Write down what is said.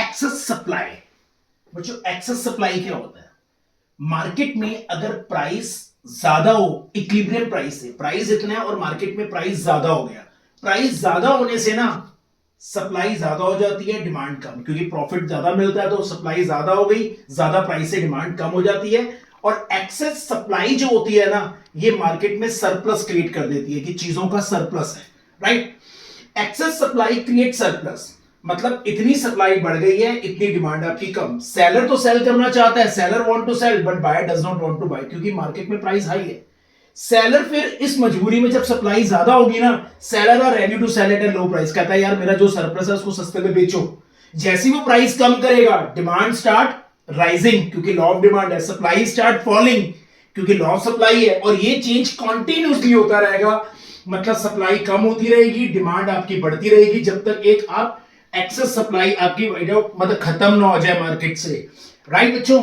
Excess supply. बच्चों excess supply क्या होता है? मार्केट में अगर प्राइस ज्यादा हो, इक्विलिब्रियम प्राइस है, प्राइस इतना है और मार्केट में प्राइस ज्यादा हो गया, प्राइस ज्यादा होने से ना सप्लाई ज्यादा हो जाती है, डिमांड कम, क्योंकि प्रॉफिट ज्यादा मिलता है तो सप्लाई ज्यादा हो गई, ज्यादा प्राइस से डिमांड कम हो जाती है। और एक्सेस सप्लाई जो होती है ना, ये मार्केट में सरप्लस क्रिएट कर देती है कि चीजों का सरप्लस है, right. Excess supply create surplus, मतलब इतनी सप्लाई बढ़ गई है, इतनी डिमांड आपकी कम। सेलर तो सेल करना चाहता है, seller want to sell, but buyer does not want to buy, क्योंकि मार्केट में प्राइस हाई है। सेलर फिर इस मजबूरी में, जब सप्लाई ज्यादा होगी ना, seller are ready to sell at a low price, कहता है यार मेरा जो सरप्लस है उसको सस्ते में बेचो। जैसे वो प्राइस कम करेगा, डिमांड स्टार्ट राइजिंग, क्योंकि लॉ ऑफ डिमांड है, सप्लाई स्टार्ट फॉलिंग, क्योंकि लॉ ऑफ सप्लाई है, और ये चेंज कॉन्टिन्यूसली होता रहेगा। मतलब सप्लाई कम होती रहेगी, डिमांड आपकी बढ़ती रहेगी, जब तक एक आप एक्सेस सप्लाई आपकी मतलब खत्म ना हो जाए मार्केट से, राइट बच्चों।